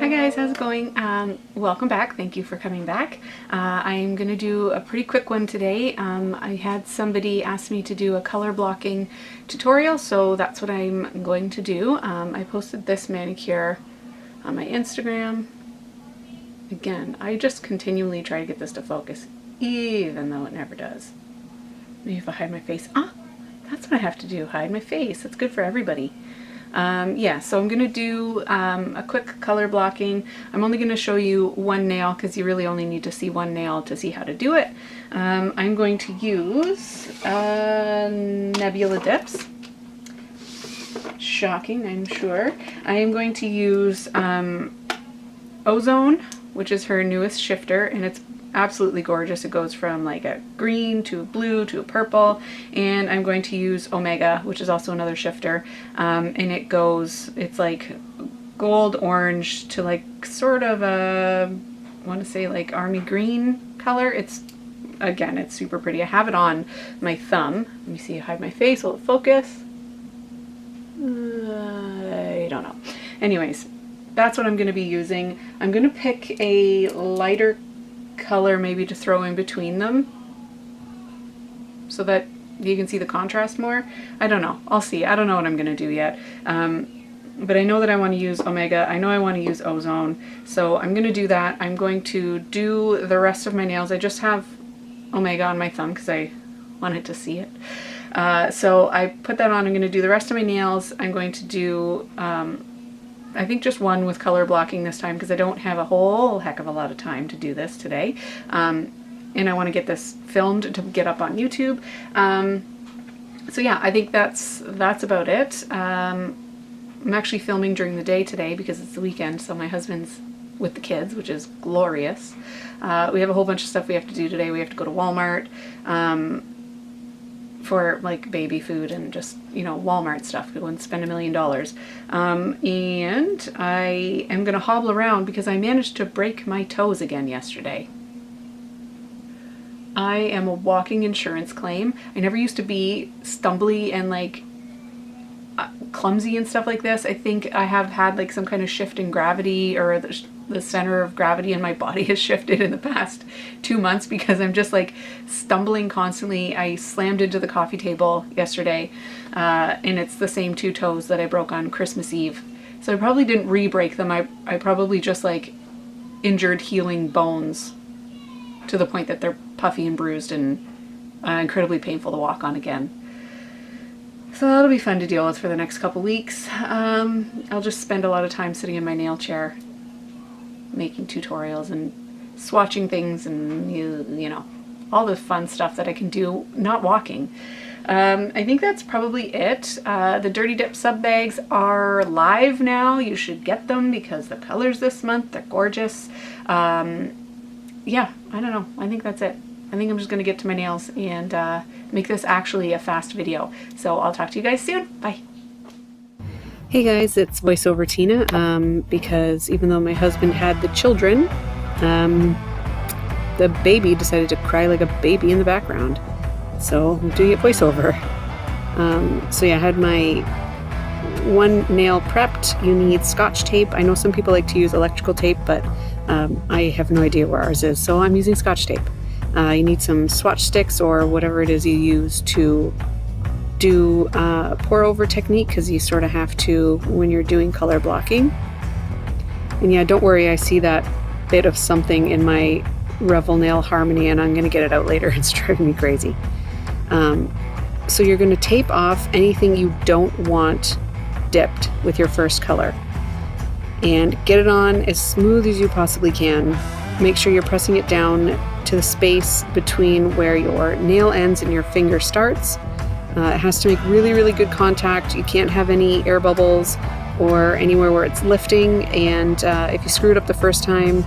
Hi guys, how's it going? Welcome back. Thank you for coming back. I'm going to do a pretty quick one today. I had somebody ask me to do a color blocking tutorial, so that's what I'm going to do. I posted this manicure on my Instagram. Again, I just continually try to get this to focus, even though it never does. Maybe if I hide my face. Ah, that's what I have to do, hide my face. That's good for everybody. Yeah, so I'm going to do a quick color blocking. I'm only going to show you one nail because you really only need to see one nail to see how to do it. I'm going to use Nebula Dips. Shocking, I'm sure. I am going to use Ozone, which is her newest shifter, and it's absolutely gorgeous. It goes from like a green to a blue to a purple, and I'm going to use Omega, which is also another shifter, and it's like gold orange to like sort of a, I want to say like army green color. It's super pretty. I have it on my thumb. Let me see, hide my face, will it focus? I don't know. Anyways, that's what I'm going to be using. I'm going to pick a lighter color maybe to throw in between them so that you can see the contrast more. I don't know. I'll see. I don't know what I'm going to do yet. But I know that I want to use Omega. I know I want to use Ozone. So I'm going to do that. I'm going to do the rest of my nails. I just have Omega on my thumb because I wanted to see it. So I put that on. I'm going to do the rest of my nails. I'm going to do I think just one with color blocking this time because I don't have a whole heck of a lot of time to do this today. And I want to get this filmed to get up on YouTube. So yeah, I think that's about it. I'm actually filming during the day today because it's the weekend, so my husband's with the kids, which is glorious. We have a whole bunch of stuff we have to do today. We have to go to Walmart for like baby food and just, you know, Walmart stuff. We wouldn't spend $1 million. And I am going to hobble around because I managed to break my toes again yesterday. I am a walking insurance claim. I never used to be stumbly and like clumsy and stuff like this. I think I have had like some kind of shift in gravity, or the center of gravity in my body has shifted in the past 2 months because I'm just like stumbling constantly. I slammed into the coffee table yesterday, and it's the same 2 toes that I broke on Christmas Eve. So I probably didn't re-break them. I probably just like injured healing bones to the point that they're puffy and bruised and incredibly painful to walk on again. So that'll be fun to deal with for the next couple weeks. I'll just spend a lot of time sitting in my nail chair making tutorials and swatching things and, you know, all the fun stuff that I can do not walking. I think that's probably it. The Dirty Dip sub bags are live now. You should get them because the colors this month, they're gorgeous. Yeah, I don't know. I think that's it. I think I'm just going to get to my nails and make this actually a fast video. So I'll talk to you guys soon. Bye. Hey guys, it's voiceover Tina, because even though my husband had the children, the baby decided to cry like a baby in the background. So I'm doing it voiceover. So yeah, I had my one nail prepped. You need Scotch tape. I know some people like to use electrical tape, but I have no idea where ours is, so I'm using Scotch tape. You need some swatch sticks or whatever it is you use to do pour over technique, because you sort of have to when you're doing color blocking. And yeah, don't worry, I see that bit of something in my Revel Nail Harmony and I'm going to get it out later. It's driving me crazy. So you're going to tape off anything you don't want dipped with your first color and get it on as smooth as you possibly can. Make sure you're pressing it down to the space between where your nail ends and your finger starts. It has to make really, really good contact. You can't have any air bubbles or anywhere where it's lifting. And if you screw it up the first time,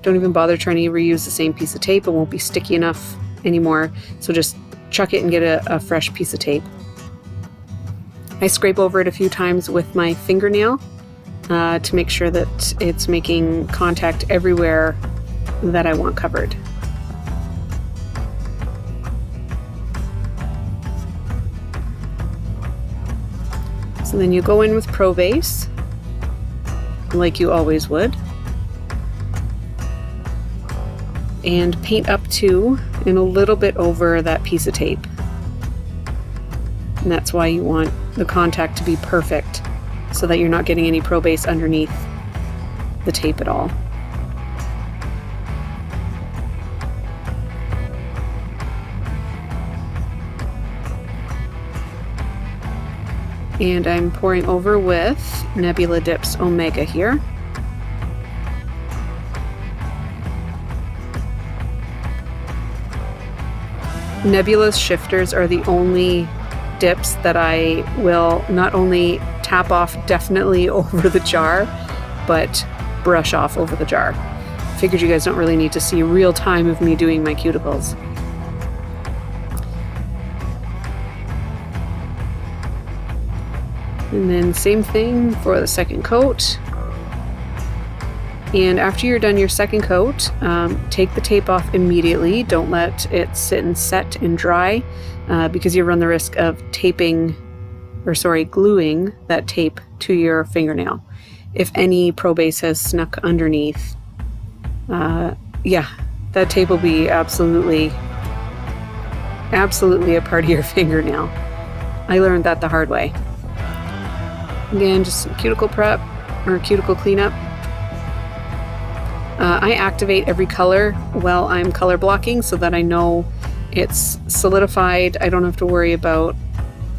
don't even bother trying to reuse the same piece of tape. It won't be sticky enough anymore. So just chuck it and get a fresh piece of tape. I scrape over it a few times with my fingernail to make sure that it's making contact everywhere that I want covered. So then you go in with Pro Base, like you always would. and paint up to and a little bit over that piece of tape. And that's why you want the contact to be perfect, so that you're not getting any pro base underneath the tape at all. And I'm pouring over with Nebula Dips Omega here. Nebula's shifters are the only dips that I will not only tap off definitely over the jar, but brush off over the jar. Figured you guys don't really need to see real time of me doing my cuticles. And then same thing for the second coat. And after you're done your second coat, take the tape off immediately. Don't let it sit and set and dry, because you run the risk of gluing that tape to your fingernail. If any pro base has snuck underneath, yeah, that tape will be absolutely a part of your fingernail. I learned that the hard way. Again, just some cuticle prep or cuticle cleanup. I activate every color while I'm color blocking so that I know it's solidified. I don't have to worry about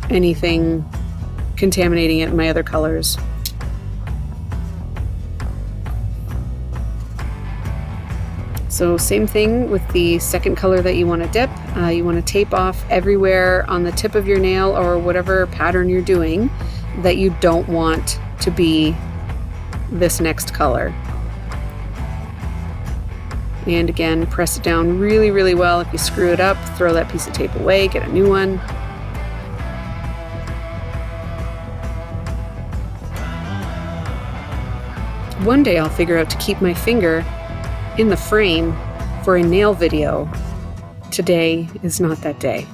anything contaminating it in my other colors. So same thing with the second color that you want to dip. You want to tape off everywhere on the tip of your nail or whatever pattern you're doing that you don't want to be this next color. And again, press it down really, really well. If you screw it up, throw that piece of tape away, get a new one. One day I'll figure out to keep my finger in the frame for a nail video. Today is not that day.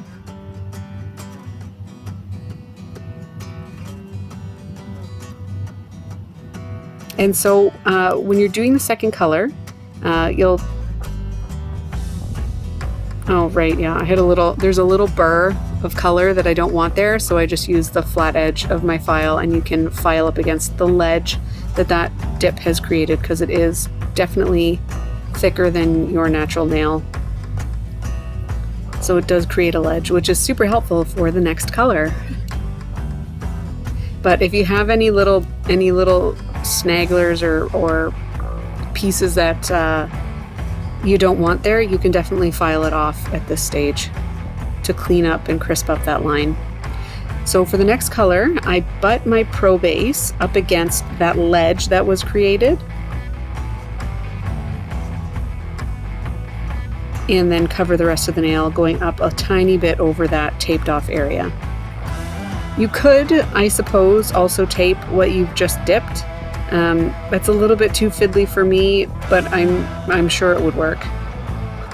And so when you're doing the second color, you'll... Oh, right, yeah, there's a little burr of color that I don't want there, so I just use the flat edge of my file, and you can file up against the ledge that dip has created, because it is definitely thicker than your natural nail. So it does create a ledge, which is super helpful for the next color. But if you have any little snagglers or pieces that you don't want there, you can definitely file it off at this stage to clean up and crisp up that line. So for the next color, I butt my pro base up against that ledge that was created, and then cover the rest of the nail, going up a tiny bit over that taped off area. You could, I suppose, also tape what you've just dipped. That's a little bit too fiddly for me, but I'm sure it would work.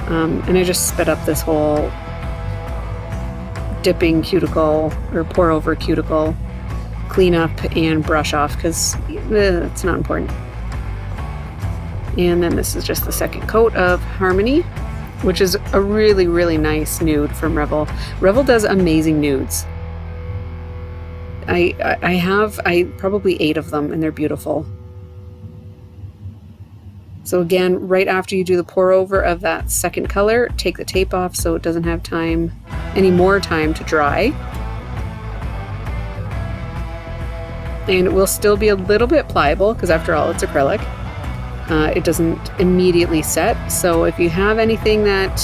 And I just sped up this whole dipping cuticle or pour over cuticle clean up and brush off, because it's not important. And then this is just the second coat of Harmony, which is a really, really nice nude from Revel. Revel does amazing nudes. I have probably 8 of them, and they're beautiful. So again, right after you do the pour over of that second color, take the tape off so it doesn't have any more time to dry. And it will still be a little bit pliable, because after all, it's acrylic. It doesn't immediately set. So if you have anything that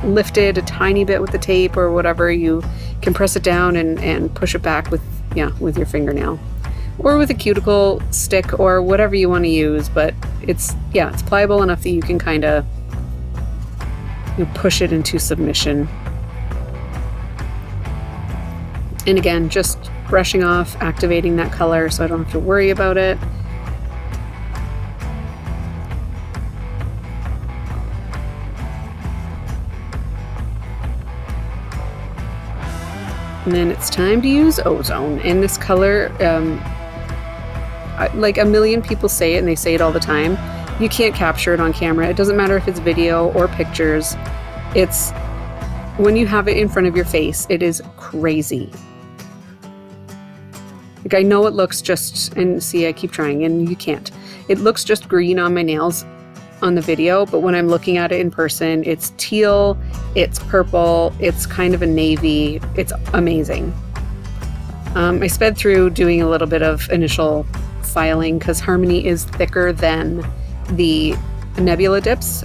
lifted a tiny bit with the tape or whatever, you can press it down and push it back with your fingernail or with a cuticle stick or whatever you want to use. But it's pliable enough that you can kind of push it into submission. And again, just brushing off, activating that color so I don't have to worry about it. And then it's time to use Ozone. And this color, like a million people say it, and they say it all the time, You can't capture it on camera. It doesn't matter if it's video or pictures. It's when you have it in front of your face, it is crazy. Like, I know it looks just, and see, I keep trying and you can't. It looks just green on my nails on the video, but when I'm looking at it in person, it's teal, it's purple, it's kind of a navy. It's amazing. I sped through doing a little bit of initial filing because Harmony is thicker than the Nebula dips.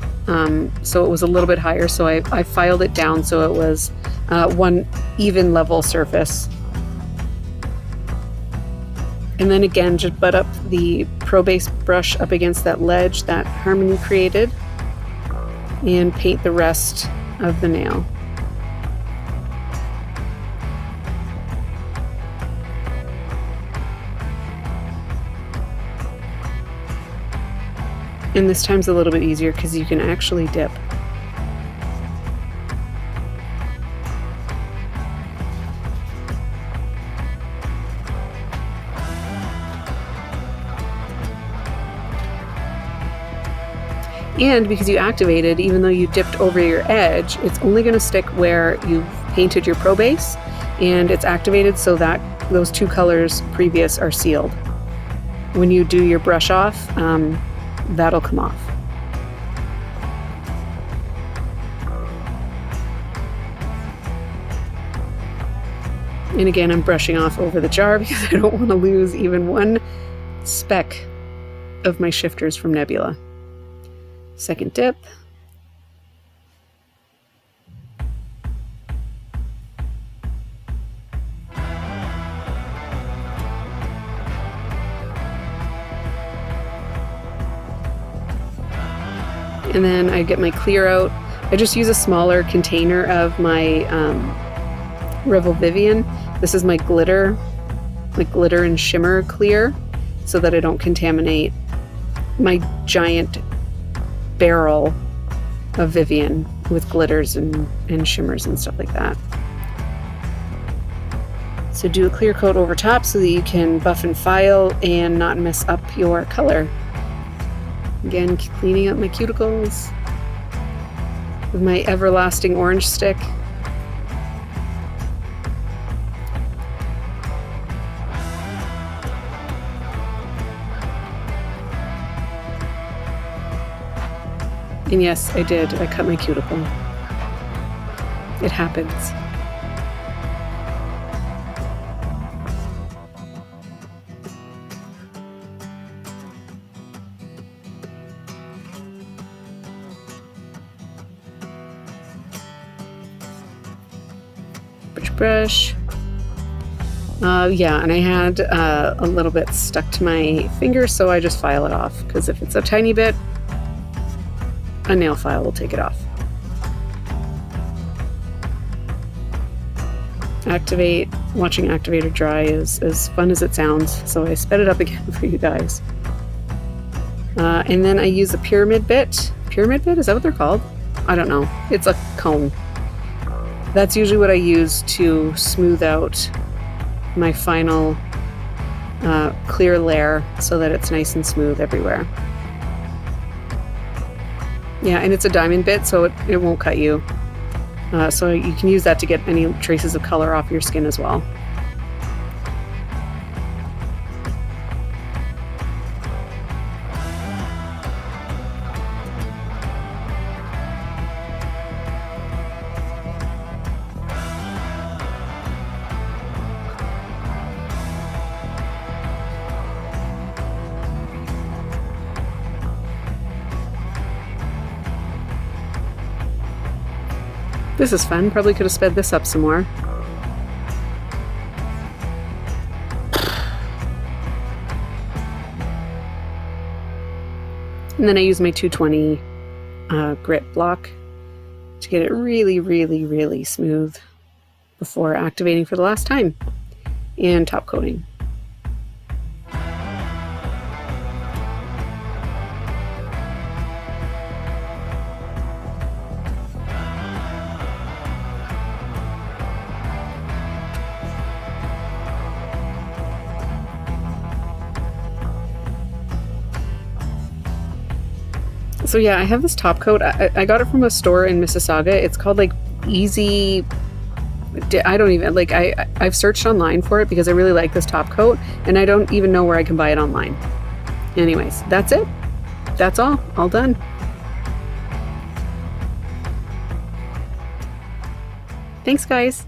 So it was a little bit higher, so I filed it down so it was one even level surface. And then again, just butt up the Pro Base brush up against that ledge that Harmony created and paint the rest of the nail. And this time's a little bit easier because you can actually dip. And because you activated, even though you dipped over your edge, it's only going to stick where you've painted your Pro Base, and it's activated so that those two colors previous are sealed. When you do your brush off, that'll come off. And again, I'm brushing off over the jar because I don't want to lose even one speck of my shifters from Nebula. Second dip. And then I get my clear out. I just use a smaller container of my Revel Vivian. This is my glitter and shimmer clear so that I don't contaminate my giant barrel of Vivian with glitters and shimmers and stuff like that. So do a clear coat over top so that you can buff and file and not mess up your color. Again, cleaning up my cuticles with my everlasting orange stick. And yes, I did. I cut my cuticle. It happens. Brush. Yeah, and I had a little bit stuck to my finger, so I just file it off, because if it's a tiny bit, a nail file will take it off. Activate. Watching Activator dry is as fun as it sounds, so I sped it up again for you guys. And then I use a pyramid bit. Pyramid bit? Is that what they're called? I don't know. It's a cone. That's usually what I use to smooth out my final clear layer so that it's nice and smooth everywhere. Yeah, and it's a diamond bit, so it won't cut you. So you can use that to get any traces of color off your skin as well. This is fun. Probably could have sped this up some more. And then I use my 220 grit block to get it really, really, really smooth before activating for the last time and top coating. So yeah, I have this top coat. I got it from a store in Mississauga. It's called like Easy. I don't even like. I've searched online for it because I really like this top coat, and I don't even know where I can buy it online. Anyways, that's it. That's all done. Thanks, guys.